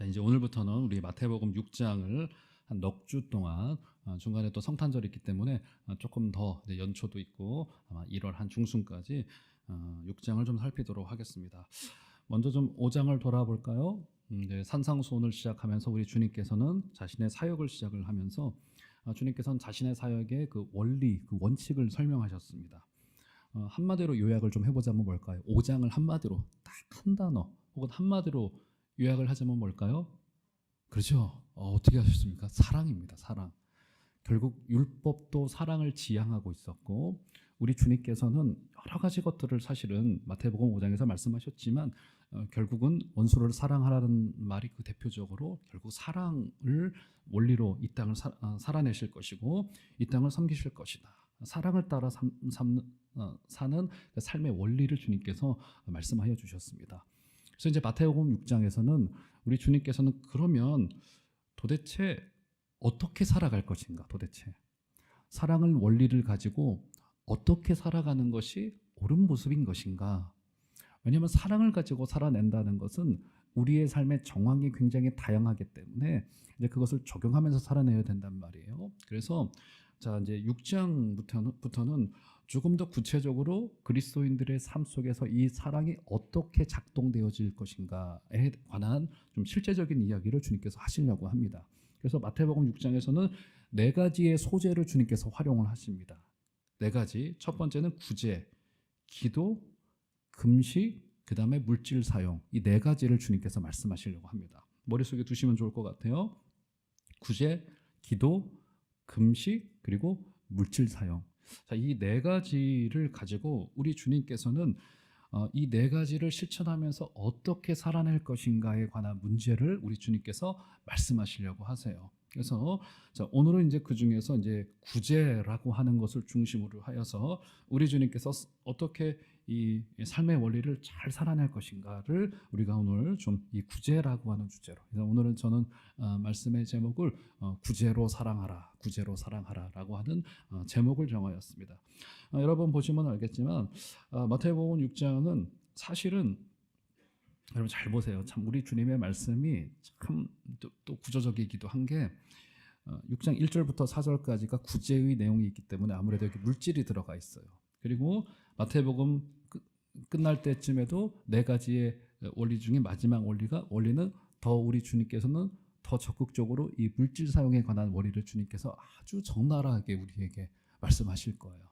자, 이제 오늘부터는 우리 마태복음 6장을 한 넉 주 동안 중간에 또 성탄절이 있기 때문에 조금 더 이제 연초도 있고 아마 1월 한 중순까지 6장을 좀 살피도록 하겠습니다. 먼저 좀 5장을 돌아볼까요? 이제 산상수훈을 시작하면서 우리 주님께서는 자신의 사역을 시작을 하면서 주님께서는 자신의 사역의 그 원리, 그 원칙을 설명하셨습니다. 한마디로 요약을 좀 해보자면 뭘까요? 5장을 한마디로 딱 한 단어 혹은 한마디로 요약을 하자면 뭘까요? 그렇죠. 어떻게 하셨습니까? 사랑입니다. 사랑. 결국 율법도 사랑을 지향하고 있었고 우리 주님께서는 여러 가지 것들을 사실은 마태복음 5장에서 말씀하셨지만 결국은 원수를 사랑하라는 말이 그 대표적으로 결국 사랑을 원리로 이 땅을 살아내실 것이고 이 땅을 섬기실 것이다. 사랑을 따라 사는 그 삶의 원리를 주님께서 말씀하여 주셨습니다. 그래서 이제 마태복음 6장에서는 우리 주님께서는 그러면 도대체 어떻게 살아갈 것인가? 도대체 사랑을 원리를 가지고 어떻게 살아가는 것이 옳은 모습인 것인가? 왜냐하면 사랑을 가지고 살아낸다는 것은 우리의 삶의 정황이 굉장히 다양하기 때문에 이제 그것을 적용하면서 살아내야 된단 말이에요. 그래서 자 이제 6장부터는 조금 더 구체적으로 그리스도인들의 삶 속에서 이 사랑이 어떻게 작동되어질 것인가에 관한 좀 실제적인 이야기를 주님께서 하시려고 합니다. 그래서 마태복음 6장에서는 네 가지의 소재를 주님께서 활용을 하십니다. 네 가지. 첫 번째는 구제, 기도, 금식, 그 다음에 물질 사용. 이 네 가지를 주님께서 말씀하시려고 합니다. 머릿속에 두시면 좋을 것 같아요. 구제, 기도, 금식, 그리고 물질 사용. 자, 이 네 가지를 가지고 우리 주님께서는 이 네 가지를 실천하면서 어떻게 살아낼 것인가에 관한 문제를 우리 주님께서 말씀하시려고 하세요. 그래서 자, 오늘은 이제 그 중에서 이제 구제라고 하는 것을 중심으로 하여서 우리 주님께서 어떻게 이 삶의 원리를 잘 살아낼 것인가를 우리가 오늘 좀 이 구제라고 하는 주제로. 그래서 오늘은 저는 말씀의 제목을 구제로 사랑하라, 구제로 사랑하라라고 하는 제목을 정하였습니다. 여러분 보시면 알겠지만 마태복음 6장은 사실은 여러분 잘 보세요. 참 우리 주님의 말씀이 참 또 구조적이기도 한 게 6장 1절부터 4절까지가 구제의 내용이 있기 때문에 아무래도 여기 물질이 들어가 있어요. 그리고 마태복음 끝날 때쯤에도 네 가지의 원리 중에 마지막 원리는 더 우리 주님께서는 더 적극적으로 이 물질 사용에 관한 원리를 주님께서 아주 적나라하게 우리에게 말씀하실 거예요.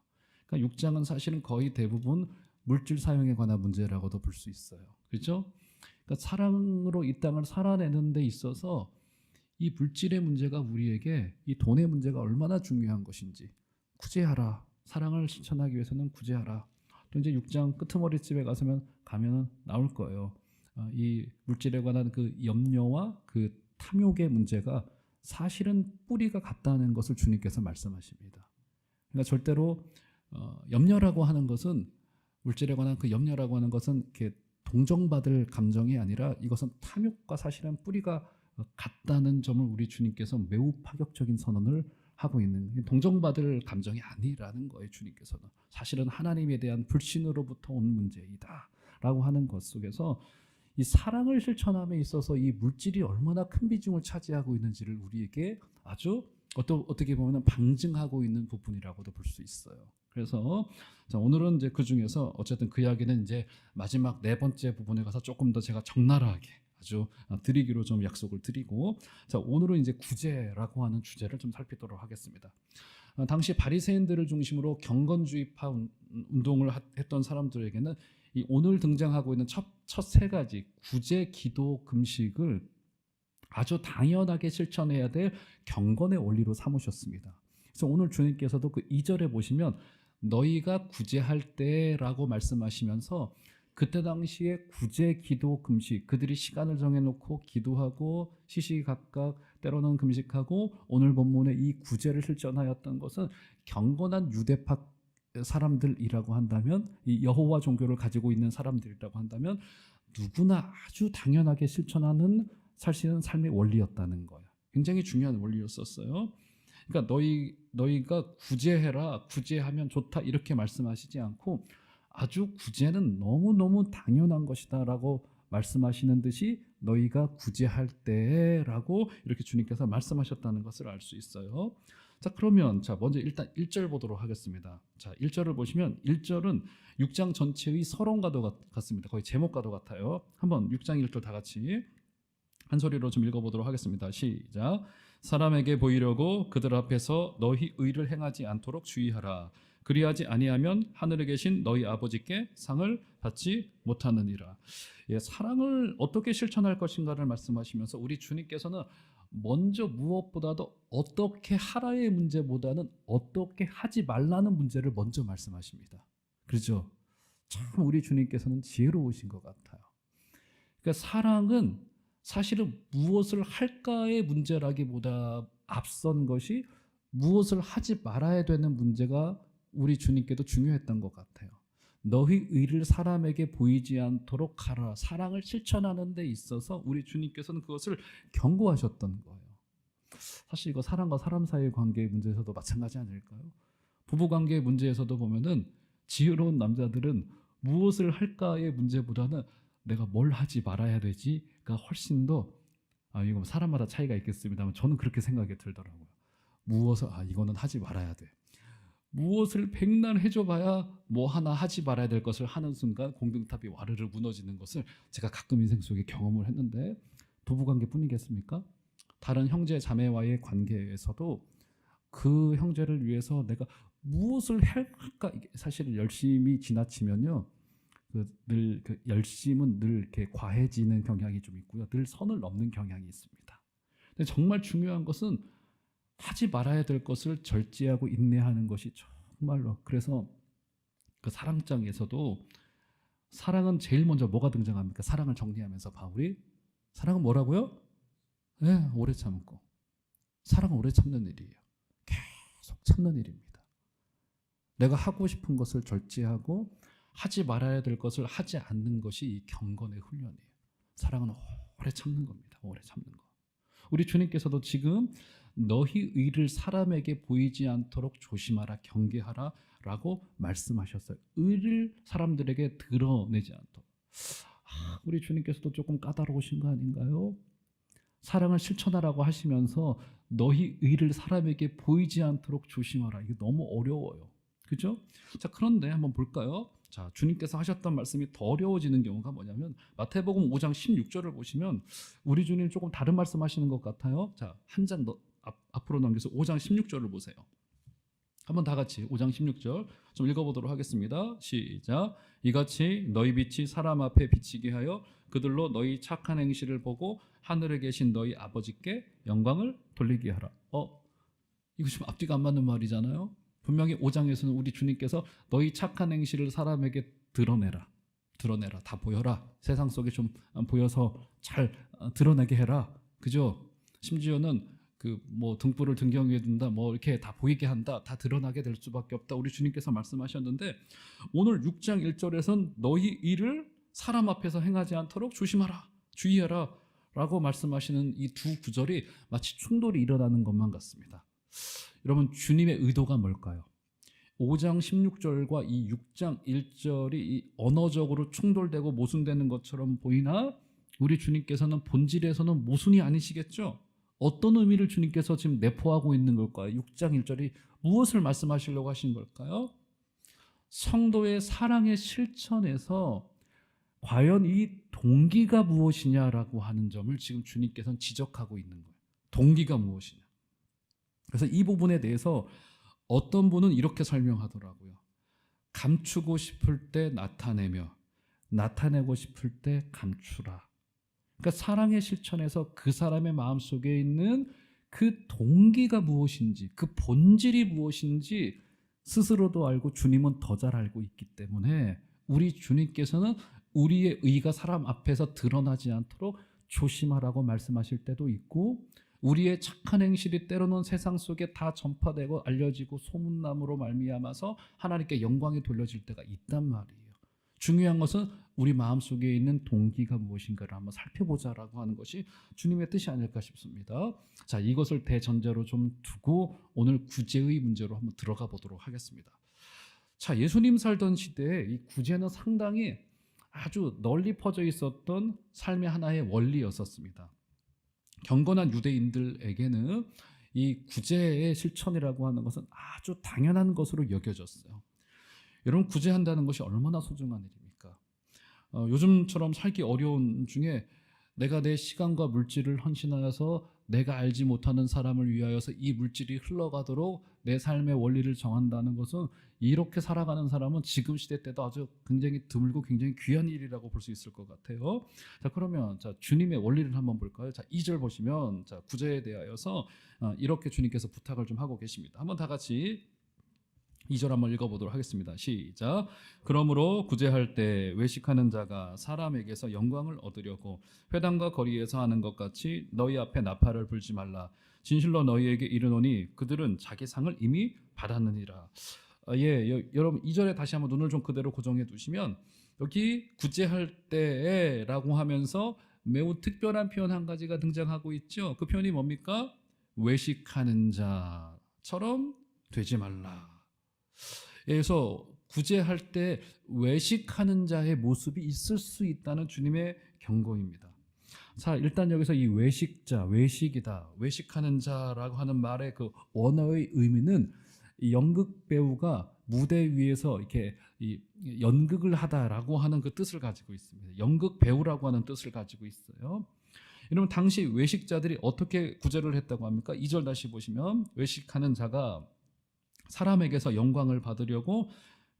그러니까 6장은 사실은 거의 대부분 물질 사용에 관한 문제라고도 볼 수 있어요. 그렇죠? 그러니까 사랑으로 이 땅을 살아내는 데 있어서 이 물질의 문제가 우리에게 이 돈의 문제가 얼마나 중요한 것인지 구제하라. 사랑을 실천하기 위해서는 구제하라. 또 이제 6장 끄트머리집에 가면은 나올 거예요. 이 물질에 관한 그 염려와 그 탐욕의 문제가 사실은 뿌리가 같다는 것을 주님께서 말씀하십니다. 그러니까 절대로 염려라고 하는 것은 물질에 관한 그 염려라고 하는 것은 이렇게 동정받을 감정이 아니라 이것은 탐욕과 사실은 뿌리가 같다는 점을 우리 주님께서 매우 파격적인 선언을 하고 있는 동정받을 감정이 아니라는 거예요. 주님께서는 사실은 하나님에 대한 불신으로부터 온 문제이다라고 하는 것 속에서 이 사랑을 실천함에 있어서 이 물질이 얼마나 큰 비중을 차지하고 있는지를 우리에게 아주 어떻게 보면 방증하고 있는 부분이라고도 볼 수 있어요. 그래서 자, 오늘은 이제 그 중에서 어쨌든 그 이야기는 이제 마지막 네 번째 부분에 가서 조금 더 제가 적나라하게 아주 드리기로 좀 약속을 드리고 자, 오늘은 이제 구제라고 하는 주제를 좀 살피도록 하겠습니다. 당시 바리새인들을 중심으로 경건주의파 운동을 했던 사람들에게는 이 오늘 등장하고 있는 첫 세 가지 구제, 기도, 금식을 아주 당연하게 실천해야 될 경건의 원리로 삼으셨습니다. 그래서 오늘 주님께서도 그 2절에 보시면 너희가 구제할 때라고 말씀하시면서 그때 당시에 구제, 기도, 금식 그들이 시간을 정해놓고 기도하고 시시각각 때로는 금식하고 오늘 본문에 이 구제를 실천하였던 것은 경건한 유대파 사람들이라고 한다면 이 여호와 종교를 가지고 있는 사람들이라고 한다면 누구나 아주 당연하게 실천하는 사실은 삶의 원리였다는 거예요. 굉장히 중요한 원리였었어요. 그러니까 너희가 구제해라, 구제하면 좋다 이렇게 말씀하시지 않고 아주 구제는 너무너무 당연한 것이다라고 말씀하시는 듯이 너희가 구제할 때라고 이렇게 주님께서 말씀하셨다는 것을 알 수 있어요. 자, 그러면 먼저 일단 1절 보도록 하겠습니다. 자, 1절을 보시면 1절은 6장 전체의 서론과도 같습니다. 거의 제목과도 같아요. 한번 6장 1절 다 같이 한 소리로 좀 읽어보도록 하겠습니다. 시작. 사람에게 보이려고 그들 앞에서 너희 의를 행하지 않도록 주의하라. 그리하지 아니하면 하늘에 계신 너희 아버지께 상을 받지 못하느니라. 사랑을 어떻게 실천할 것인가를 말씀하시면서 우리 주님께서는 먼저 무엇보다도 어떻게 하라의 문제보다는 어떻게 하지 말라는 문제를 먼저 말씀하십니다. 그렇죠? 참 우리 주님께서는 지혜로우신 것 같아요. 그러니까 사랑은 사실은 무엇을 할까의 문제라기보다 앞선 것이 무엇을 하지 말아야 되는 문제가 우리 주님께도 중요했던 것 같아요. 너희 의를 사람에게 보이지 않도록 하라. 사랑을 실천하는 데 있어서 우리 주님께서는 그것을 경고하셨던 거예요. 사실 이거 사람과 사람 사이의 관계의 문제에서도 마찬가지 아닐까요? 부부관계의 문제에서도 보면은 지혜로운 남자들은 무엇을 할까의 문제보다는 내가 뭘 하지 말아야 되지가 훨씬 더 이거 사람마다 차이가 있겠습니다만 저는 그렇게 생각이 들더라고요. 무엇을 이거는 하지 말아야 돼. 무엇을 백날 해줘봐야 뭐 하나 하지 말아야 될 것을 하는 순간 공든탑이 와르르 무너지는 것을 제가 가끔 인생 속에 경험을 했는데 부부관계뿐이겠습니까? 다른 형제 자매와의 관계에서도 그 형제를 위해서 내가 무엇을 할까 사실 열심히 지나치면요 늘 열심은 늘 이렇게 과해지는 경향이 좀 있고요 늘 선을 넘는 경향이 있습니다. 근데 정말 중요한 것은 하지 말아야 될 것을 절제하고 인내하는 것이 정말로 그래서 그 사랑장에서도 사랑은 제일 먼저 뭐가 등장합니까? 사랑을 정리하면서 바울이 사랑은 뭐라고요? 네, 오래 참고 사랑은 오래 참는 일이에요. 계속 참는 일입니다. 내가 하고 싶은 것을 절제하고 하지 말아야 될 것을 하지 않는 것이 이 경건의 훈련이에요. 사랑은 오래 참는 겁니다. 오래 참는 거. 우리 주님께서도 지금 너희 의를 사람에게 보이지 않도록 조심하라 경계하라 라고 말씀하셨어요. 의를 사람들에게 드러내지 않도록. 우리 주님께서도 조금 까다로우신 거 아닌가요? 사랑을 실천하라고 하시면서 너희 의를 사람에게 보이지 않도록 조심하라. 이게 너무 어려워요. 그죠? 자, 그런데 한번 볼까요? 자, 주님께서 하셨던 말씀이 더 어려워지는 경우가 뭐냐면 마태복음 5장 16절을 보시면 우리 주님 조금 다른 말씀 하시는 것 같아요. 자, 한 장 더 앞으로 넘겨서 5장 16절을 보세요. 한번 다 같이 5장 16절 좀 읽어보도록 하겠습니다. 시작. 이같이 너희 빛이 사람 앞에 비치게 하여 그들로 너희 착한 행실을 보고 하늘에 계신 너희 아버지께 영광을 돌리게 하라. 이거 지금 앞뒤가 안 맞는 말이잖아요. 분명히 5장에서는 우리 주님께서 너희 착한 행실을 사람에게 드러내라. 다 보여라. 세상 속에 좀 보여서 잘 드러내게 해라. 그죠? 심지어는 뭐 등불을 등경 위에 둔다, 뭐 이렇게 다 보이게 한다, 다 드러나게 될 수밖에 없다. 우리 주님께서 말씀하셨는데 오늘 6장 1절에서는 너희 일을 사람 앞에서 행하지 않도록 조심하라, 주의하라 라고 말씀하시는 이 두 구절이 마치 충돌이 일어나는 것만 같습니다. 여러분 주님의 의도가 뭘까요? 5장 16절과 이 6장 1절이 이 언어적으로 충돌되고 모순되는 것처럼 보이나 우리 주님께서는 본질에서는 모순이 아니시겠죠? 어떤 의미를 주님께서 지금 내포하고 있는 걸까요? 6장 1절이 무엇을 말씀하시려고 하신 걸까요? 성도의 사랑의 실천에서 과연 이 동기가 무엇이냐라고 하는 점을 지금 주님께서는 지적하고 있는 거예요. 동기가 무엇이냐. 그래서 이 부분에 대해서 어떤 분은 이렇게 설명하더라고요. 감추고 싶을 때 나타내며 나타내고 싶을 때 감추라. 그러니까 사랑의 실천에서 그 사람의 마음속에 있는 그 동기가 무엇인지, 그 본질이 무엇인지 스스로도 알고 주님은 더 잘 알고 있기 때문에 우리 주님께서는 우리의 의가 사람 앞에서 드러나지 않도록 조심하라고 말씀하실 때도 있고 우리의 착한 행실이 때로는 세상 속에 다 전파되고 알려지고 소문남으로 말미암아서 하나님께 영광이 돌려질 때가 있단 말이에요. 중요한 것은 우리 마음속에 있는 동기가 무엇인가를 한번 살펴보자라고 하는 것이 주님의 뜻이 아닐까 싶습니다. 자, 이것을 대전제로 좀 두고 오늘 구제의 문제로 한번 들어가 보도록 하겠습니다. 자, 예수님 살던 시대에 이 구제는 상당히 아주 널리 퍼져 있었던 삶의 하나의 원리였었습니다. 경건한 유대인들에게는 이 구제의 실천이라고 하는 것은 아주 당연한 것으로 여겨졌어요. 여러분, 구제한다는 것이 얼마나 소중한 일입니까? 요즘처럼 살기 어려운 중에 내가 내 시간과 물질을 헌신하여서 내가 알지 못하는 사람을 위하여서 이 물질이 흘러가도록 내 삶의 원리를 정한다는 것은, 이렇게 살아가는 사람은 지금 시대 때도 아주 굉장히 드물고 굉장히 귀한 일이라고 볼 수 있을 것 같아요. 자, 그러면 주님의 원리를 한번 볼까요? 2절 보시면 구제에 대하여서 이렇게 주님께서 부탁을 좀 하고 계십니다. 한번 다 같이 2절 한번 읽어보도록 하겠습니다. 시작. 그러므로 구제할 때 외식하는 자가 사람에게서 영광을 얻으려고 회당과 거리에서 하는 것 같이 너희 앞에 나팔을 불지 말라. 진실로 너희에게 이르노니 그들은 자기 상을 이미 받았느니라. 여러분 2절에 다시 한번 눈을 좀 그대로 고정해 두시면, 여기 구제할 때라고 하면서 매우 특별한 표현 한 가지가 등장하고 있죠. 그 표현이 뭡니까? 외식하는 자처럼 되지 말라. 그래서 구제할 때 외식하는 자의 모습이 있을 수 있다는 주님의 경고입니다. 자, 일단 여기서 이 외식자, 외식이다, 외식하는 자라고 하는 말의 그 원어의 의미는, 이 연극 배우가 무대 위에서 이렇게 이 연극을 하다라고 하는 그 뜻을 가지고 있습니다. 연극 배우라고 하는 뜻을 가지고 있어요. 여러분, 당시 외식자들이 어떻게 구제를 했다고 합니까? 2절 다시 보시면, 외식하는 자가 사람에게서 영광을 받으려고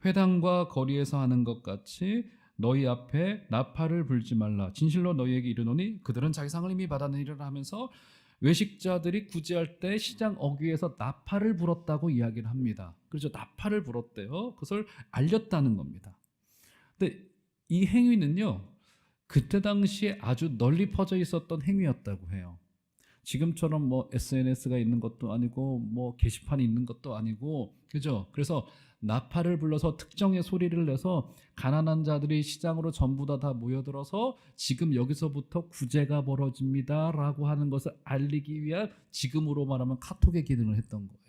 회당과 거리에서 하는 것 같이 너희 앞에 나팔을 불지 말라. 진실로 너희에게 이르노니 그들은 자기 상을 이미 받았느니라 하면서 외식자들이 구제할 때 시장 어귀에서 나팔을 불었다고 이야기를 합니다. 그렇죠. 나팔을 불었대요. 그것을 알렸다는 겁니다. 근데 이 행위는요, 그때 당시에 아주 널리 퍼져 있었던 행위였다고 해요. 지금처럼 뭐 SNS가 있는 것도 아니고 뭐 게시판이 있는 것도 아니고, 그죠? 그래서 나팔을 불러서 특정의 소리를 내서 가난한 자들이 시장으로 전부 다 모여들어서 지금 여기서부터 구제가 벌어집니다라고 하는 것을 알리기 위한, 지금으로 말하면 카톡의 기능을 했던 거예요.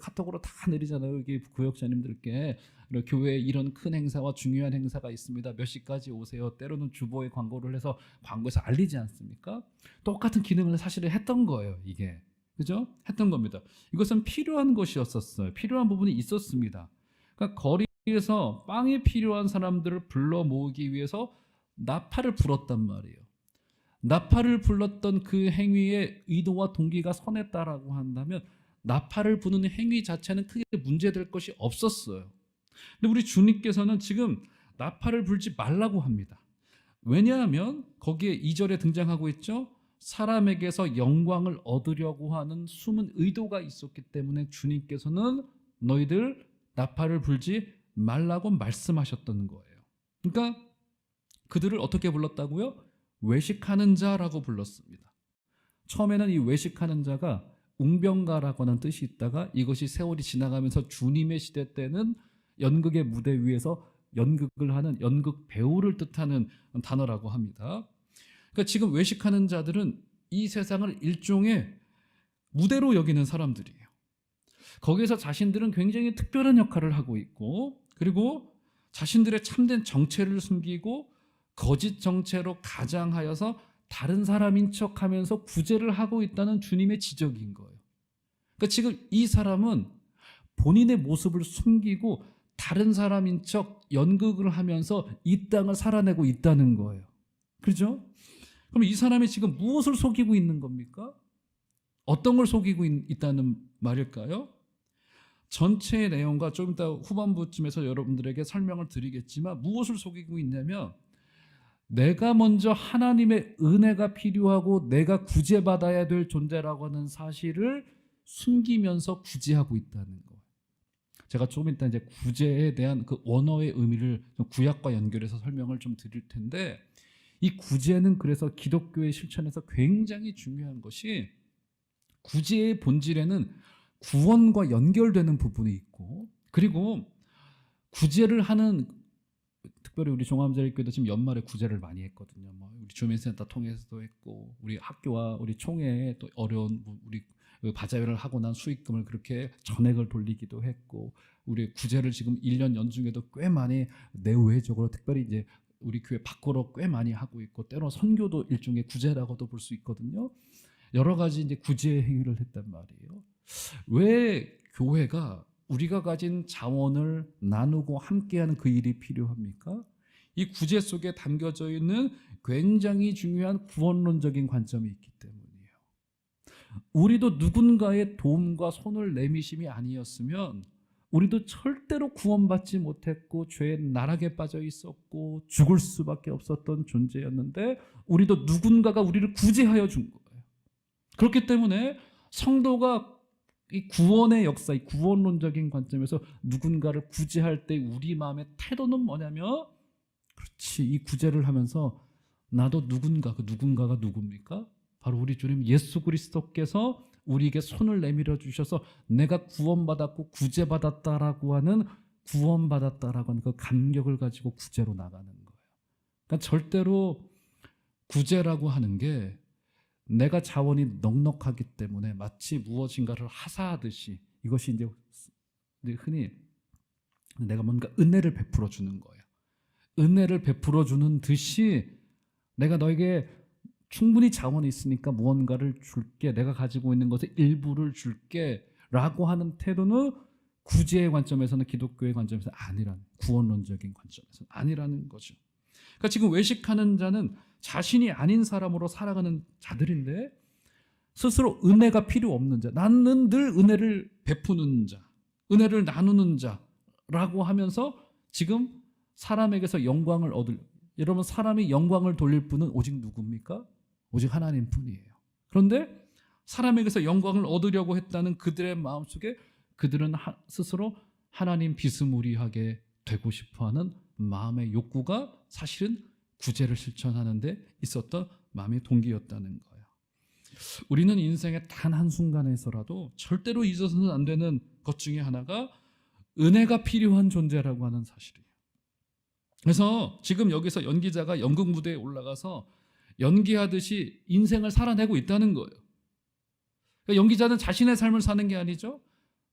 카톡으로 다 내리잖아요. 여기 구역자님들께 교회에 이런 큰 행사와 중요한 행사가 있습니다. 몇 시까지 오세요. 때로는 주보에 광고를 해서 광고에서 알리지 않습니까? 똑같은 기능을 사실은 했던 거예요. 이게, 그죠? 했던 겁니다. 이것은 필요한 것이었었어요. 필요한 부분이 있었습니다. 그러니까 거리에서 빵이 필요한 사람들을 불러 모으기 위해서 나팔을 불었단 말이에요. 나팔을 불렀던 그 행위의 의도와 동기가 선했다라고 한다면 나팔을 부는 행위 자체는 크게 문제될 것이 없었어요. 근데 우리 주님께서는 지금 나팔을 불지 말라고 합니다. 왜냐하면 거기에 2절에 등장하고 있죠. 사람에게서 영광을 얻으려고 하는 숨은 의도가 있었기 때문에 주님께서는 너희들 나팔을 불지 말라고 말씀하셨던 거예요. 그러니까 그들을 어떻게 불렀다고요? 외식하는 자라고 불렀습니다. 처음에는 이 외식하는 자가 웅변가라고 하는 뜻이 있다가, 이것이 세월이 지나가면서 주님의 시대 때는 연극의 무대 위에서 연극을 하는 연극 배우를 뜻하는 단어라고 합니다. 그러니까 지금 외식하는 자들은 이 세상을 일종의 무대로 여기는 사람들이에요. 거기에서 자신들은 굉장히 특별한 역할을 하고 있고, 그리고 자신들의 참된 정체를 숨기고 거짓 정체로 가장하여서 다른 사람인 척하면서 구제를 하고 있다는 주님의 지적인 거예요. 그러니까 지금 이 사람은 본인의 모습을 숨기고 다른 사람인 척 연극을 하면서 이 땅을 살아내고 있다는 거예요. 그렇죠? 그럼 이 사람이 지금 무엇을 속이고 있는 겁니까? 어떤 걸 속이고 있다는 말일까요? 전체의 내용과 좀 이따 후반부쯤에서 여러분들에게 설명을 드리겠지만, 무엇을 속이고 있냐면, 내가 먼저 하나님의 은혜가 필요하고 내가 구제받아야 될 존재라고 하는 사실을 숨기면서 구제하고 있다는 거예요. 제가 조금 이따 이제 구제에 대한 그 원어의 의미를 좀 구약과 연결해서 설명을 좀 드릴 텐데, 이 구제는 그래서 기독교의 실천에서 굉장히 중요한 것이, 구제의 본질에는 구원과 연결되는 부분이 있고, 그리고 구제를 하는, 특별히 우리 종합자립교회도 지금 연말에 구제를 많이 했거든요. 뭐 우리 주민센터 통해서도 했고, 우리 학교와 우리 총회에 또 어려운 우리 바자회를 하고 난 수익금을 그렇게 전액을 돌리기도 했고, 우리 구제를 지금 1년 연중에도 꽤 많이 내외적으로 특별히 이제 우리 교회 밖으로 꽤 많이 하고 있고 때로 선교도 일종의 구제라고도 볼 수 있거든요. 여러 가지 이제 구제 행위를 했단 말이에요. 왜 교회가 우리가 가진 자원을 나누고 함께하는 그 일이 필요합니까? 이 구제 속에 담겨져 있는 굉장히 중요한 구원론적인 관점이 있기 때문이에요. 우리도 누군가의 도움과 손을 내미심이 아니었으면 우리도 절대로 구원받지 못했고 죄의 나락에 빠져 있었고 죽을 수밖에 없었던 존재였는데 우리도 누군가가 우리를 구제하여 준 거예요. 그렇기 때문에 성도가 이 구원의 역사, 이 구원론적인 관점에서 누군가를 구제할 때 우리 마음의 태도는 뭐냐면, 그렇지, 이 구제를 하면서 나도 누군가, 그 누군가가 누굽니까? 바로 우리 주님 예수 그리스도께서 우리에게 손을 내밀어 주셔서 내가 구원받았고 구제받았다라고 하는, 구원받았다라고 하는 그 감격을 가지고 구제로 나가는 거예요. 그러니까 절대로 구제라고 하는 게 내가 자원이 넉넉하기 때문에 마치 무엇인가를 하사하듯이, 이것이 이제 흔히 내가 뭔가 은혜를 베풀어 주는 거예요. 은혜를 베풀어 주는 듯이 내가 너에게 충분히 자원이 있으니까 무언가를 줄게, 내가 가지고 있는 것의 일부를 줄게 라고 하는 태도는 구제의 관점에서는, 기독교의 관점에서는 아니라는, 구원론적인 관점에서는 아니라는 거죠. 그러니까 지금 외식하는 자는 자신이 아닌 사람으로 살아가는 자들인데 스스로 은혜가 필요 없는 자, 나는 늘 은혜를 베푸는 자, 은혜를 나누는 자라고 하면서 지금 사람에게서 영광을 얻을, 여러분 사람이 영광을 돌릴 분은 오직 누굽니까? 오직 하나님 뿐이에요. 그런데 사람에게서 영광을 얻으려고 했다는 그들의 마음속에 그들은 스스로 하나님 비스무리하게 되고 싶어하는 마음의 욕구가 사실은 구제를 실천하는 데 있었던 마음의 동기였다는 거예요. 우리는 인생의 단 한순간에서라도 절대로 잊어서는 안 되는 것 중에 하나가 은혜가 필요한 존재라고 하는 사실이에요. 그래서 지금 여기서 연기자가 연극 무대에 올라가서 연기하듯이 인생을 살아내고 있다는 거예요. 그러니까 연기자는 자신의 삶을 사는 게 아니죠.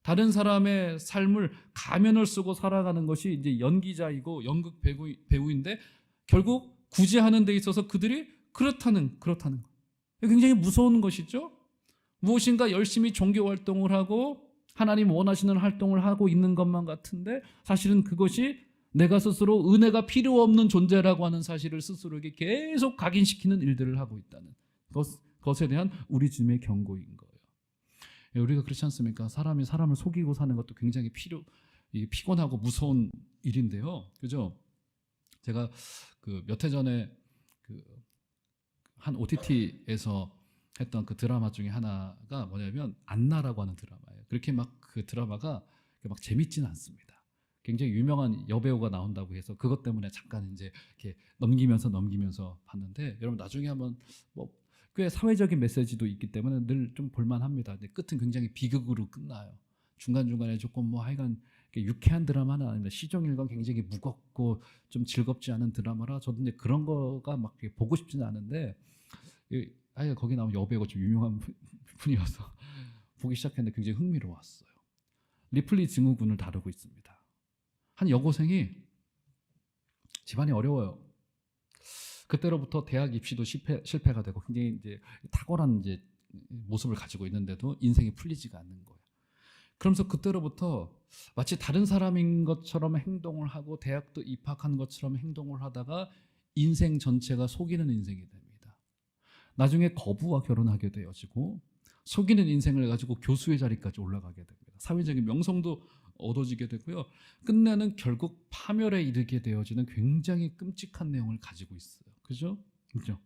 다른 사람의 삶을 가면을 쓰고 살아가는 것이 이제 연기자이고 연극 배우인데, 결국 구제하는 데 있어서 그들이 그렇다는 거예요. 굉장히 무서운 것이죠. 무엇인가 열심히 종교 활동을 하고 하나님 원하시는 활동을 하고 있는 것만 같은데 사실은 그것이 내가 스스로 은혜가 필요 없는 존재라고 하는 사실을 스스로에게 계속 각인시키는 일들을 하고 있다는 것에 대한 우리 주님의 경고인 거예요. 우리가 그렇지 않습니까? 사람이 사람을 속이고 사는 것도 굉장히 피곤하고 무서운 일인데요. 그죠? 제가 그 몇 해 전에 그 한 OTT에서 했던 그 드라마 중에 하나가 뭐냐면 안나라고 하는 드라마예요. 그렇게 막 그 드라마가 막 재밌지는 않습니다. 굉장히 유명한 여배우가 나온다고 해서 그것 때문에 잠깐 이제 이렇게 넘기면서 봤는데, 여러분 나중에 한번 뭐 꽤 사회적인 메시지도 있기 때문에 늘 좀 볼만합니다. 근데 끝은 굉장히 비극으로 끝나요. 중간중간에 조금 뭐 하여간 유쾌한 드라마는 아닙니다. 시종일관 굉장히 무겁고 좀 즐겁지 않은 드라마라 저도 이제 그런 거가 막 보고 싶지는 않은데, 아예 거기 나온 여배우가 좀 유명한 분이어서 보기 시작했는데 굉장히 흥미로웠어요. 리플리 증후군을 다루고 있습니다. 한 여고생이 집안이 어려워요. 그때로부터 대학 입시도 실패가 되고 굉장히 이제 탁월한 이제 모습을 가지고 있는데도 인생이 풀리지가 않는 거예요. 그러면서 그때로부터 마치 다른 사람인 것처럼 행동을 하고 대학도 입학한 것처럼 행동을 하다가 인생 전체가 속이는 인생이 됩니다. 나중에 거부와 결혼하게 되어지고 속이는 인생을 가지고 교수의 자리까지 올라가게 됩니다. 사회적인 명성도 얻어지게 되고요. 끝내는 결국 파멸에 이르게 되어지는 굉장히 끔찍한 내용을 가지고 있어요. 그죠? 그죠?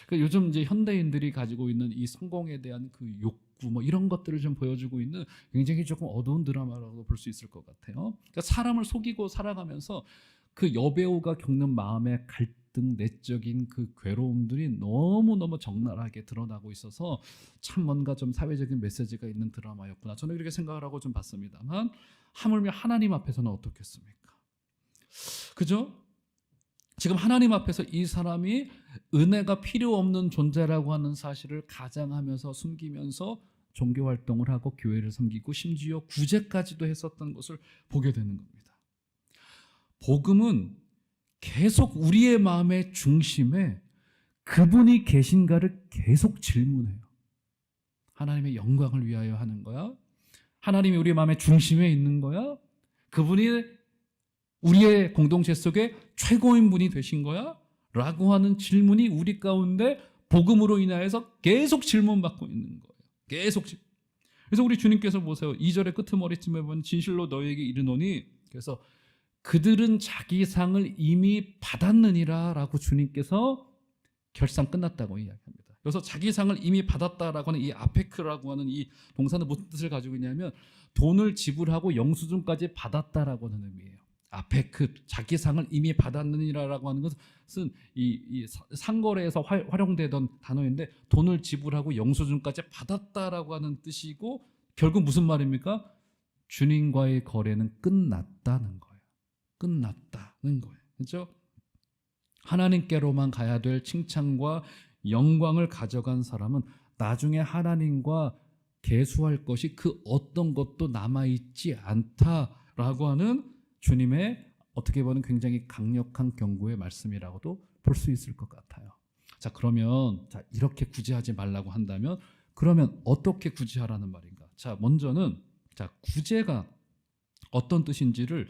그러니까 요즘 이제 현대인들이 가지고 있는 이 성공에 대한 그 욕구 뭐 이런 것들을 좀 보여주고 있는 굉장히 조금 어두운 드라마라고 볼 수 있을 것 같아요. 그러니까 사람을 속이고 살아가면서 그 여배우가 겪는 마음의 갈등, 내적인 그 괴로움들이 너무너무 적나라하게 드러나고 있어서 참 뭔가 좀 사회적인 메시지가 있는 드라마였구나, 저는 그렇게 생각을 하고 좀 봤습니다만, 하물며 하나님 앞에서는 어떻겠습니까? 그죠? 지금 하나님 앞에서 이 사람이 은혜가 필요 없는 존재라고 하는 사실을 가장하면서 숨기면서 종교 활동을 하고 교회를 섬기고 심지어 구제까지도 했었던 것을 보게 되는 겁니다. 복음은 계속 우리의 마음의 중심에 그분이 계신가를 계속 질문해요. 하나님의 영광을 위하여 하는 거야? 하나님이 우리 마음의 중심에 있는 거야? 그분이 우리의 공동체 속에 최고인 분이 되신 거야? 라고 하는 질문이 우리 가운데 복음으로 인하여서 계속 질문받고 있는 거예요. 계속. 그래서 우리 주님께서 보세요. 2절의 끄트머리쯤에 보면 진실로 너희에게 이르노니, 그래서 그들은 자기 상을 이미 받았느니라 라고 주님께서 결상 끝났다고 이야기합니다. 그래서 자기 상을 이미 받았다라고 하는 이 아페크라고 하는 이 동사는 무슨 뜻을 가지고 있냐면 돈을 지불하고 영수증까지 받았다라고 하는 의미예요. 아페크, 자기 상을 이미 받았느니라라고 하는 것은 이 상거래에서 활용되던 단어인데 돈을 지불하고 영수증까지 받았다라고 하는 뜻이고, 결국 무슨 말입니까? 주님과의 거래는 끝났다는 거예요. 끝났다는 거예요. 그렇죠? 하나님께로만 가야 될 칭찬과 영광을 가져간 사람은 나중에 하나님과 계수할 것이 그 어떤 것도 남아있지 않다라고 하는 주님의 어떻게 보면 굉장히 강력한 경고의 말씀이라고도 볼 수 있을 것 같아요. 자, 그러면 이렇게 구제하지 말라고 한다면 그러면 어떻게 구제하라는 말인가? 자, 먼저는 구제가 어떤 뜻인지를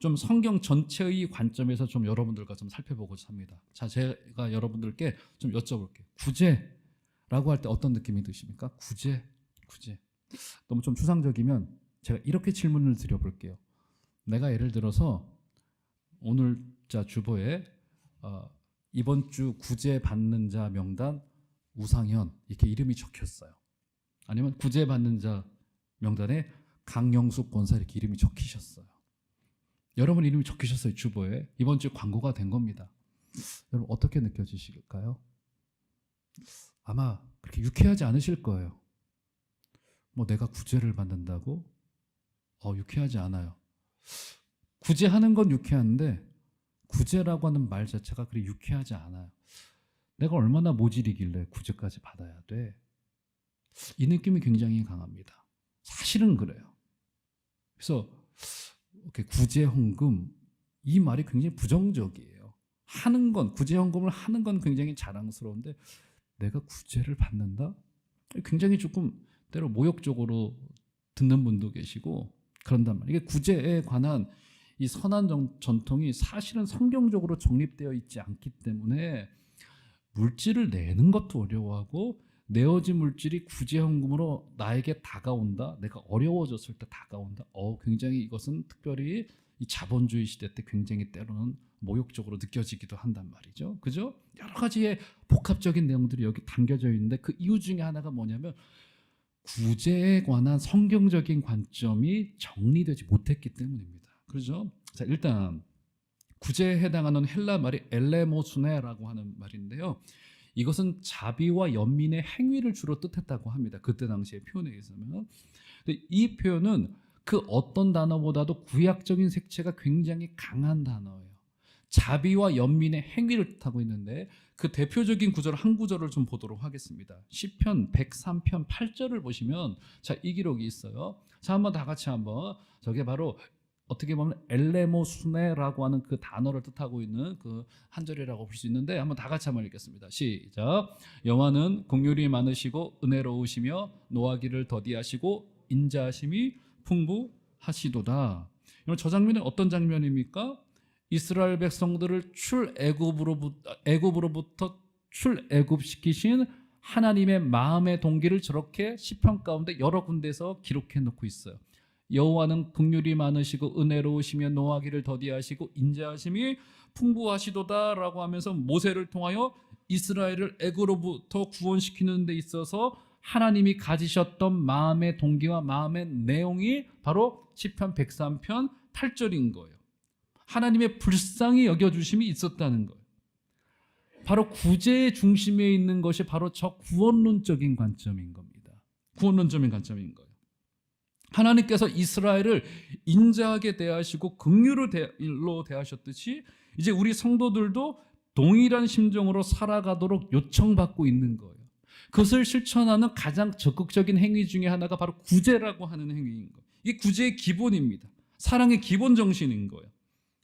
좀 성경 전체의 관점에서 좀 여러분들과 좀 살펴보고자 합니다. 자, 제가 여러분들께 좀 여쭤볼게요. 구제라고 할 때 어떤 느낌이 드십니까? 구제. 너무 좀 추상적이면 제가 이렇게 질문을 드려볼게요. 내가 예를 들어서 오늘 주보에 이번 주 구제 받는 자 명단 우상현 이렇게 이름이 적혔어요. 아니면 구제 받는 자 명단에 강영숙 권사 이렇게 이름이 적히셨어요. 여러분 이름이 적히셨어요. 주보에. 이번 주 광고가 된 겁니다. 여러분 어떻게 느껴지실까요? 아마 그렇게 유쾌하지 않으실 거예요. 뭐 내가 구제를 받는다고? 유쾌하지 않아요. 구제하는 건 유쾌한데 구제라고 하는 말 자체가 그리 유쾌하지 않아요. 내가 얼마나 모질이길래 구제까지 받아야 돼? 이 느낌이 굉장히 강합니다. 사실은 그래요. 그래서 구제 헌금 이 말이 굉장히 부정적이에요. 하는 건 구제 헌금을 하는 건 굉장히 자랑스러운데 내가 구제를 받는다? 굉장히 조금 때로 모욕적으로 듣는 분도 계시고 그런단 말이에요. 이게 구제에 관한 이 선한 전통이 사실은 성경적으로 정립되어 있지 않기 때문에 물질을 내는 것도 어려워하고 내어진 물질이 구제 헌금으로 나에게 다가온다. 내가 어려워졌을 때 다가온다. 굉장히 이것은 특별히 이 자본주의 시대 때 굉장히 때로는 모욕적으로 느껴지기도 한단 말이죠. 그죠? 여러 가지의 복합적인 내용들이 여기 담겨져 있는데 그 이유 중에 하나가 뭐냐면 구제에 관한 성경적인 관점이 정리되지 못했기 때문입니다. 그렇죠? 자, 일단 구제에 해당하는 헬라 말이 엘레모수네라고 하는 말인데요. 이것은 자비와 연민의 행위를 주로 뜻했다고 합니다. 그때 당시의 표현에 의하면. 이 표현은 그 어떤 단어보다도 구약적인 색채가 굉장히 강한 단어예요. 자비와 연민의 행위를 뜻하고 있는데 그 대표적인 구절 한 구절을 좀 보도록 하겠습니다. 시편 103편 8절을 보시면 이 기록이 있어요. 자, 한번 다 같이 한번 저게 바로 어떻게 보면 엘레모수네라고 하는 그 단어를 뜻하고 있는 그 한 절이라고 볼 수 있는데 한번 다 같이 한번 읽겠습니다. 시작. 여호와는 긍휼이 많으시고 은혜로우시며 노하기를 더디하시고 인자하심이 풍부하시도다. 저 장면은 어떤 장면입니까? 이스라엘 백성들을 애굽으로부터 출애굽시키신 하나님의 마음의 동기를 저렇게 시편 가운데 여러 군데서 기록해 놓고 있어요. 여호와는 긍휼이 많으시고 은혜로우시며 노하기를 더디하시고 인자하심이 풍부하시도다라고 하면서 모세를 통하여 이스라엘을 애굽으로부터 구원시키는 데 있어서 하나님이 가지셨던 마음의 동기와 마음의 내용이 바로 시편 103편 8절인 거예요. 하나님의 불쌍히 여겨주심이 있었다는 거예요. 바로 구제의 중심에 있는 것이 바로 저 구원론적인 관점인 겁니다. 구원론적인 관점인 거예요. 하나님께서 이스라엘을 인자하게 대하시고 긍휼로 대하셨듯이 이제 우리 성도들도 동일한 심정으로 살아가도록 요청받고 있는 거예요. 그것을 실천하는 가장 적극적인 행위 중에 하나가 바로 구제라고 하는 행위인 거예요. 이게 구제의 기본입니다. 사랑의 기본 정신인 거예요.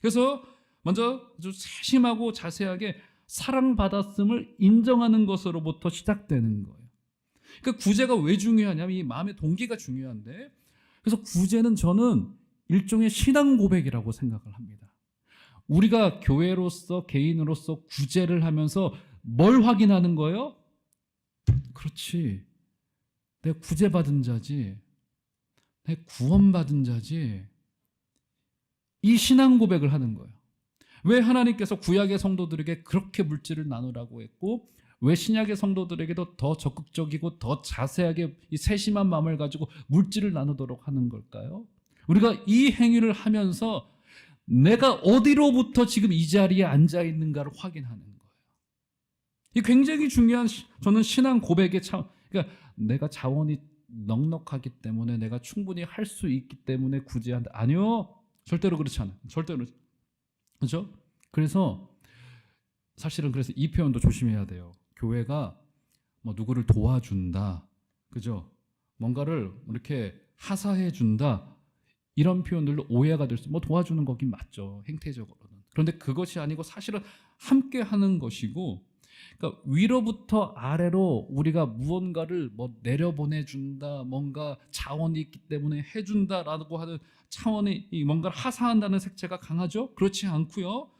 그래서 먼저 아주 세심하고 자세하게 사랑받았음을 인정하는 것으로부터 시작되는 거예요. 그러니까 구제가 왜 중요하냐면 이 마음의 동기가 중요한데, 그래서 구제는 저는 일종의 신앙 고백이라고 생각을 합니다. 우리가 교회로서 개인으로서 구제를 하면서 뭘 확인하는 거예요? 그렇지, 내가 구제받은 자지, 내가 구원받은 자지. 이 신앙 고백을 하는 거예요. 왜 하나님께서 구약의 성도들에게 그렇게 물질을 나누라고 했고, 왜 신약의 성도들에게도 더 적극적이고 더 자세하게 이 세심한 마음을 가지고 물질을 나누도록 하는 걸까요? 우리가 이 행위를 하면서 내가 어디로부터 지금 이 자리에 앉아 있는가를 확인하는 거예요. 이 굉장히 중요한 저는 신앙 고백의 그러니까 내가 자원이 넉넉하기 때문에 내가 충분히 할 수 있기 때문에 구제한다. 아니요, 절대로 그렇지 않아요. 절대로. 그렇죠? 그래서 사실은 그래서 이 표현도 조심해야 돼요. 교회가 뭐 누구를 도와준다, 그죠? 뭔가를 이렇게 하사해 준다, 이런 표현들로 오해가 될 수. 뭐 도와주는 거긴 맞죠, 행태적으로는. 그런데 그것이 아니고 사실은 함께 하는 것이고, 그러니까 위로부터 아래로 우리가 무언가를 뭐 내려보내 준다, 뭔가 자원이 있기 때문에 해준다라고 하는 차원이 뭔가를 하사한다는 색채가 강하죠? 그렇지 않고요.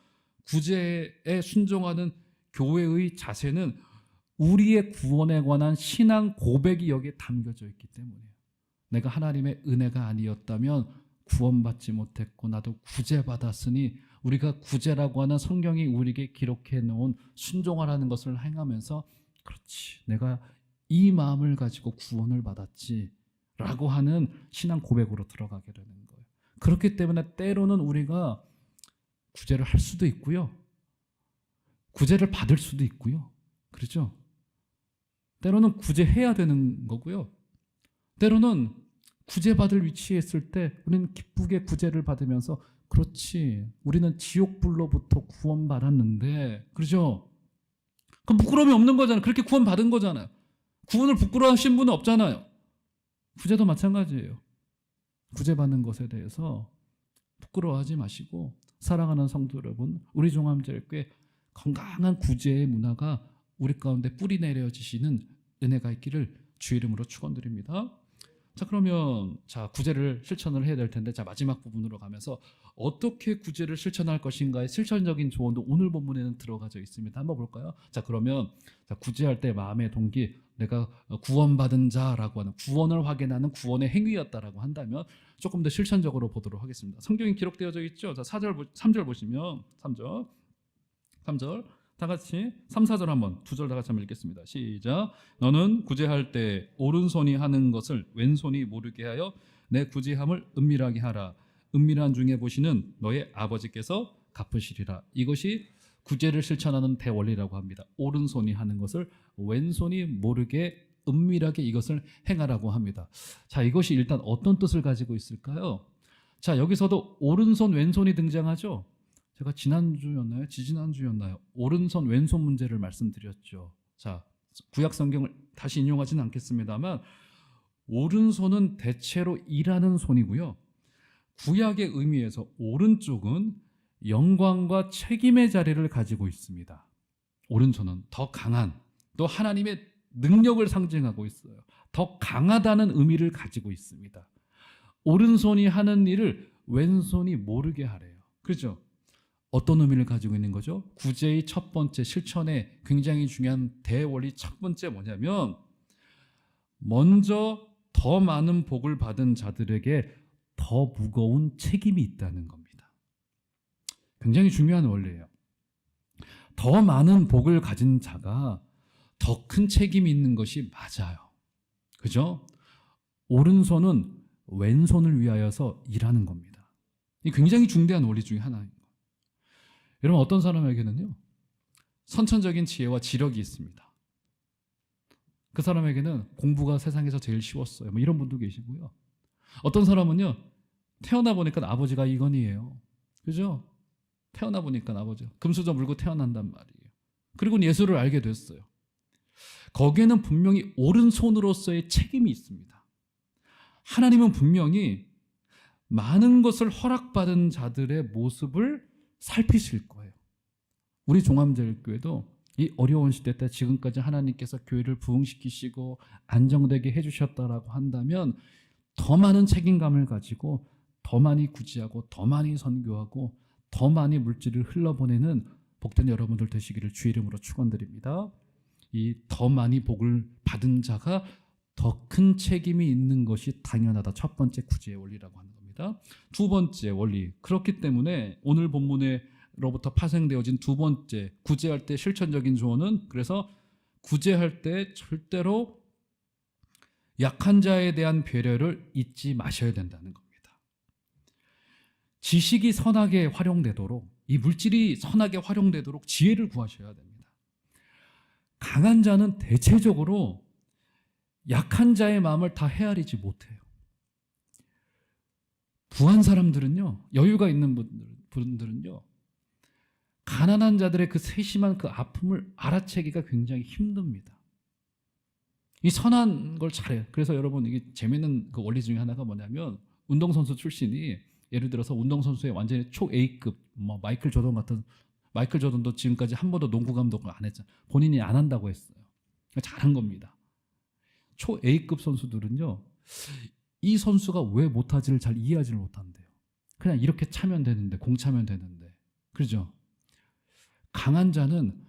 구제에 순종하는 교회의 자세는 우리의 구원에 관한 신앙 고백이 여기에 담겨져 있기 때문이에요. 내가 하나님의 은혜가 아니었다면 구원받지 못했고 나도 구제받았으니, 우리가 구제라고 하는 성경이 우리에게 기록해 놓은 순종하라는 것을 행하면서 그렇지, 내가 이 마음을 가지고 구원을 받았지 라고 하는 신앙 고백으로 들어가게 되는 거예요. 그렇기 때문에 때로는 우리가 구제를 할 수도 있고요, 구제를 받을 수도 있고요. 그렇죠? 때로는 구제해야 되는 거고요, 때로는 구제받을 위치에 있을 때 우리는 기쁘게 구제를 받으면서 그렇지, 우리는 지옥불로부터 구원받았는데, 그렇죠? 그럼 부끄러움이 없는 거잖아요. 그렇게 구원받은 거잖아요. 구원을 부끄러워하신 분은 없잖아요. 구제도 마찬가지예요. 구제받는 것에 대해서 부끄러워하지 마시고, 사랑하는 성도 여러분, 우리 종합제일교회 건강한 구제의 문화가 우리 가운데 뿌리 내려지시는 은혜가 있기를 주 이름으로 축원드립니다. 자, 그러면 구제를 실천을 해야 될 텐데, 마지막 부분으로 가면서 어떻게 구제를 실천할 것인가의 실천적인 조언도 오늘 본문에는 들어가져 있습니다. 한번 볼까요? 그러면 구제할 때 마음의 동기, 내가 구원받은 자라고 하는 구원을 확인하는 구원의 행위였다라고 한다면 조금 더 실천적으로 보도록 하겠습니다. 성경이 기록되어져 있죠. 3절 보시면 3절 다 같이 3, 4절 한번, 2절 다 같이 한번 읽겠습니다. 시작. 너는 구제할 때 오른손이 하는 것을 왼손이 모르게 하여 내 구제함을 은밀하게 하라. 은밀한 중에 보시는 너의 아버지께서 갚으시리라. 이것이 구제를 실천하는 대원리라고 합니다. 오른손이 하는 것을 왼손이 모르게 은밀하게 이것을 행하라고 합니다. 이것이 일단 어떤 뜻을 가지고 있을까요? 여기서도 오른손 왼손이 등장하죠. 제가 지난주였나요? 지지난주였나요? 오른손 왼손 문제를 말씀드렸죠. 구약 성경을 다시 인용하지는 않겠습니다만, 오른손은 대체로 일하는 손이고요, 구약의 의미에서 오른쪽은 영광과 책임의 자리를 가지고 있습니다. 오른손은 더 강한, 또 하나님의 능력을 상징하고 있어요. 더 강하다는 의미를 가지고 있습니다. 오른손이 하는 일을 왼손이 모르게 하래요. 그렇죠? 어떤 의미를 가지고 있는 거죠? 구제의 첫 번째 실천에 굉장히 중요한 대원리 첫 번째 뭐냐면, 먼저 더 많은 복을 받은 자들에게 더 무거운 책임이 있다는 겁니다. 굉장히 중요한 원리예요. 더 많은 복을 가진 자가 더 큰 책임이 있는 것이 맞아요. 그죠? 오른손은 왼손을 위하여서 일하는 겁니다. 이 굉장히 중대한 원리 중에 하나입니다. 여러분, 어떤 사람에게는요, 선천적인 지혜와 지력이 있습니다. 그 사람에게는 공부가 세상에서 제일 쉬웠어요. 이런 분도 계시고요. 어떤 사람은요, 태어나 보니까 아버지가 이건희예요. 그죠? 태어나 보니까 아버지가 금수저 물고 태어난단 말이에요. 그리고 예수를 알게 됐어요. 거기에는 분명히 오른손으로서의 책임이 있습니다. 하나님은 분명히 많은 것을 허락받은 자들의 모습을 살피실 거예요. 우리 종암제일교회도 이 어려운 시대 때 지금까지 하나님께서 교회를 부흥시키시고 안정되게 해주셨다라고 한다면 더 많은 책임감을 가지고 더 많이 구제하고 더 많이 선교하고 더 많이 물질을 흘러보내는 복된 여러분들 되시기를 주의 이름으로 축원드립니다. 이 더 많이 복을 받은 자가 더 큰 책임이 있는 것이 당연하다. 첫 번째 구제의 원리라고 하는 겁니다. 두 번째 원리. 그렇기 때문에 오늘 본문에로부터 파생되어진 두 번째 구제할 때 실천적인 조언은, 그래서 구제할 때 절대로 약한 자에 대한 배려를 잊지 마셔야 된다는 겁니다. 지식이 선하게 활용되도록, 이 물질이 선하게 활용되도록 지혜를 구하셔야 됩니다. 강한 자는 대체적으로 약한 자의 마음을 다 헤아리지 못해요. 부한 사람들은요, 여유가 있는 분들은요, 가난한 자들의 그 세심한 그 아픔을 알아채기가 굉장히 힘듭니다. 이 선한 걸 잘해요. 그래서 여러분, 이게 재밌는 그 원리 중에 하나가 뭐냐면, 운동선수 출신이 예를 들어서 운동선수의 완전히 초 A급 뭐 마이클 조던도 지금까지 한 번도 농구 감독을 안 했잖아요. 본인이 안 한다고 했어요. 잘한 겁니다. 초 A급 선수들은요, 이 선수가 왜 못하지를 잘 이해하지를 못한대요. 그냥 이렇게 차면 되는데, 공 차면 되는데. 그렇죠? 강한 자는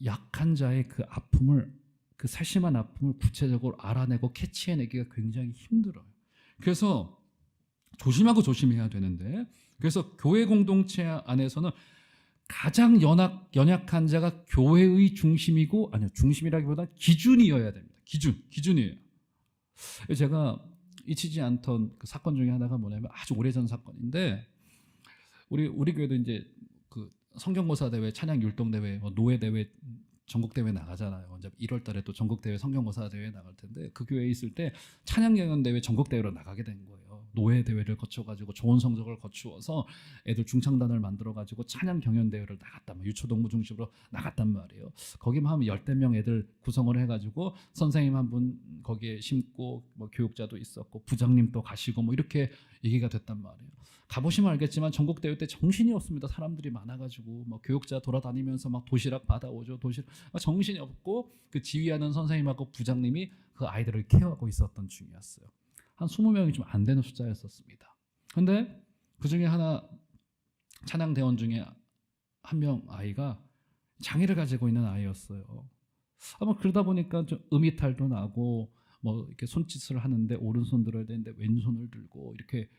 약한 자의 그 아픔을, 그 세심한 아픔을 구체적으로 알아내고 캐치해내기가 굉장히 힘들어요. 그래서 조심하고 조심해야 되는데, 그래서 교회 공동체 안에서는 가장 연약한 자가 교회의 중심이고, 아니요, 중심이라기보다 기준이어야 됩니다. 기준이에요. 제가 잊히지 않던 그 사건 중에 하나가 뭐냐면, 아주 오래전 사건인데, 우리 교회도 이제 그 성경고사 대회, 찬양 율동 대회, 뭐 노예 대회, 전국 대회 나가잖아요. 이제 1월 달에 또 전국 대회, 성경고사 대회 나갈 텐데, 그 교회에 있을 때 찬양 경연 대회 전국 대회로 나가게 된 거예요. 노예 대회를 거쳐 가지고 좋은 성적을 거추어서 애들 중창단을 만들어 가지고 찬양 경연 대회를 나갔단 말이에요. 유초동부 중심으로 나갔단 말이에요. 거기만 하면 10명 애들 구성을 해 가지고 선생님 한 분 거기에 심고, 뭐 교육자도 있었고 부장님 또 가시고, 뭐 이렇게 얘기가 됐단 말이에요. 가보시면 알겠지만 전국 대회 때 정신이 없습니다. 사람들이 많아가지고 뭐 교육자 돌아다니면서 막 도시락 받아오죠. 정신이 없고, 그 지휘하는 선생님하고 부장님이 그 아이들을 케어하고 있었던 중이었어요. 한 20명이 좀 안 되는 숫자였었습니다. 근데 그 중에 하나, 찬양 대원 중에 한 명 아이가 장애를 가지고 있는 아이였어요. 아마 그러다 보니까 좀 음이탈도 나고, 뭐 이렇게 손짓을 하는데 오른손 들어야 되는데 왼손을 들고 이렇게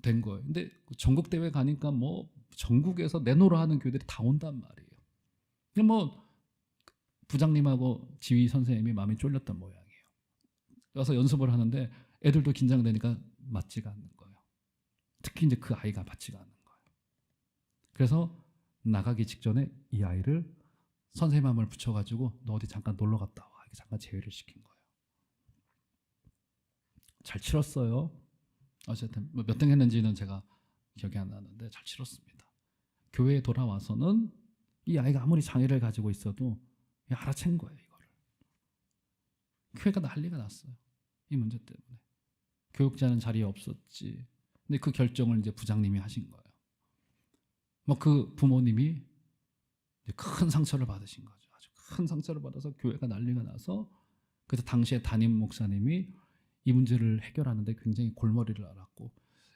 된 거예요. 근데 전국 대회 가니까 뭐 전국에서 내노라 하는 교회들이 다 온단 말이에요. 근데 뭐 부장님하고 지휘 선생님이 마음이 쫄렸던 모양이에요. 와서 연습을 하는데 애들도 긴장되니까 맞지가 않는 거예요. 특히 이제 그 아이가 맞지가 않는 거예요. 그래서 나가기 직전에 이 아이를 선생님 마음을 붙여가지고, 너 어디 잠깐 놀러 갔다 와, 이렇게 잠깐 제외를 시킨 거예요. 잘 치렀어요. 어쨌든 몇 등 했는지는 제가 기억이 안 나는데 잘 치렀습니다. 교회에 돌아와서는 이 아이가 아무리 장애를 가지고 있어도 알아챈 거예요. 이거를. 교회가 난리가 났어요. 이 문제 때문에. 교육자는 자리에 없었지. 근데 그 결정을 이제 부장님이 하신 거예요. 뭐 그 부모님이 큰 상처를 받으신 거죠. 아주 큰 상처를 받아서 교회가 난리가 나서, 그래서 당시에 담임 목사님이 이 문제를 해결하는데 굉장히 골머리를 앓았고,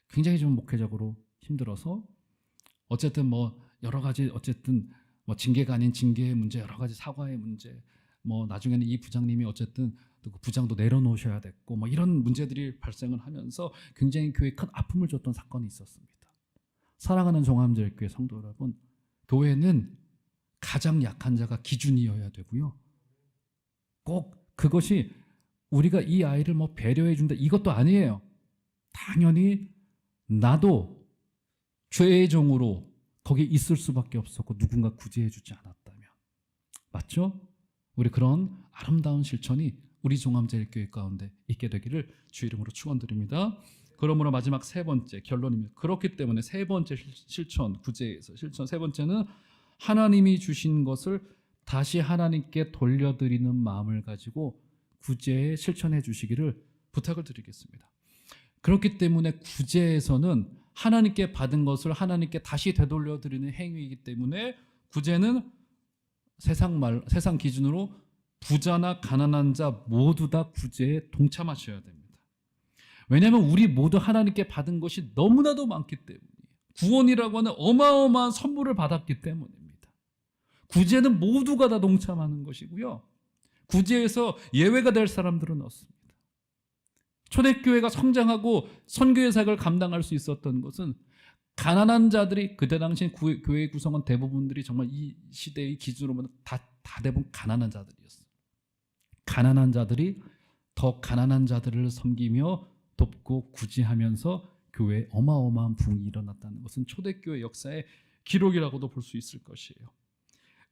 굉장히 좀 목회적으로 힘들어서, 어쨌든 뭐 여러 가지, 어쨌든 뭐 징계가 아닌 징계의 문제, 여러 가지 사과의 문제, 뭐 나중에는 이 부장님이 어쨌든 또 그 부장도 내려놓으셔야 됐고, 뭐 이런 문제들이 발생을 하면서 굉장히 교회에 큰 아픔을 줬던 사건이 있었습니다. 사랑하는 종암제일교회 성도 여러분, 교회는 가장 약한 자가 기준이어야 되고요. 꼭 그것이 우리가 이 아이를 뭐 배려해 준다, 이것도 아니에요. 당연히 나도 죄의 종으로 거기에 있을 수밖에 없었고, 누군가 구제해 주지 않았다면. 맞죠? 우리 그런 아름다운 실천이 우리 종암제일교회 가운데 있게 되기를 주 이름으로 축원드립니다. 그러므로 마지막 세 번째 결론입니다. 그렇기 때문에 세 번째 실천, 구제에서 실천 세 번째는 하나님이 주신 것을 다시 하나님께 돌려드리는 마음을 가지고 구제에 실천해 주시기를 부탁을 드리겠습니다. 그렇기 때문에 구제에서는 하나님께 받은 것을 하나님께 다시 되돌려 드리는 행위이기 때문에 구제는 세상 기준으로 부자나 가난한 자 모두 다 구제에 동참하셔야 됩니다. 왜냐하면 우리 모두 하나님께 받은 것이 너무나도 많기 때문이에요. 구원이라고 하는 어마어마한 선물을 받았기 때문입니다. 구제는 모두가 다 동참하는 것이고요. 구제에서 예외가 될 사람들은 없습니다. 초대교회가 성장하고 선교의 사역을 감당할 수 있었던 것은 가난한 자들이, 그때 당시 교회 구성원 대부분들이 정말 이 시대의 기준으로 보면 다 대부분 가난한 자들이었어요. 가난한 자들이 더 가난한 자들을 섬기며 돕고 구제하면서 교회에 어마어마한 부흥이 일어났다는 것은 초대교회 역사의 기록이라고도 볼 수 있을 것이에요.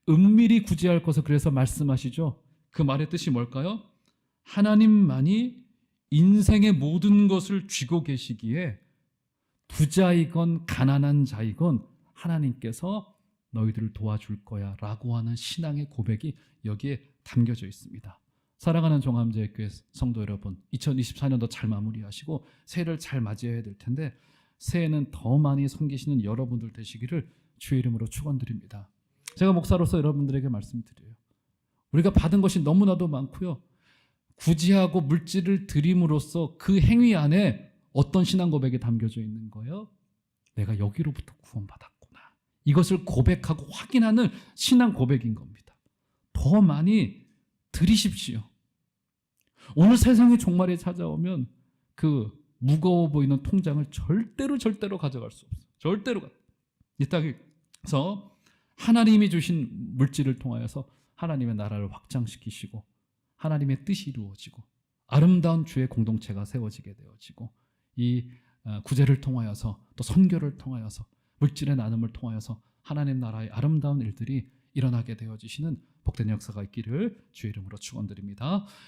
은밀히 구제할 것을 그래서 말씀하시죠. 그 말의 뜻이 뭘까요? 하나님만이 인생의 모든 것을 쥐고 계시기에 부자이건 가난한 자이건 하나님께서 너희들을 도와줄 거야 라고 하는 신앙의 고백이 여기에 담겨져 있습니다. 사랑하는 종암제일교회 성도 여러분, 2024년도 잘 마무리하시고 새해를 잘 맞이해야 될 텐데 새해는 더 많이 섬기시는 여러분들 되시기를 주의 이름으로 축원드립니다. 제가 목사로서 여러분들에게 말씀드려요. 우리가 받은 것이 너무나도 많고요. 구제하고 물질을 드림으로써 그 행위 안에 어떤 신앙 고백이 담겨져 있는 거예요? 내가 여기로부터 구원받았구나. 이것을 고백하고 확인하는 신앙 고백인 겁니다. 더 많이 드리십시오. 오늘 세상의 종말이 찾아오면 그 무거워 보이는 통장을 절대로 가져갈 수 없어요. 절대로. 이 땅에서 하나님이 주신 물질을 통하여서 하나님의 나라를 확장시키시고 하나님의 뜻이 이루어지고 아름다운 주의 공동체가 세워지게 되어지고 이 구제를 통하여서 또 선교를 통하여서 물질의 나눔을 통하여서 하나님 나라의 아름다운 일들이 일어나게 되어지시는 복된 역사가 있기를 주의 이름으로 축원드립니다.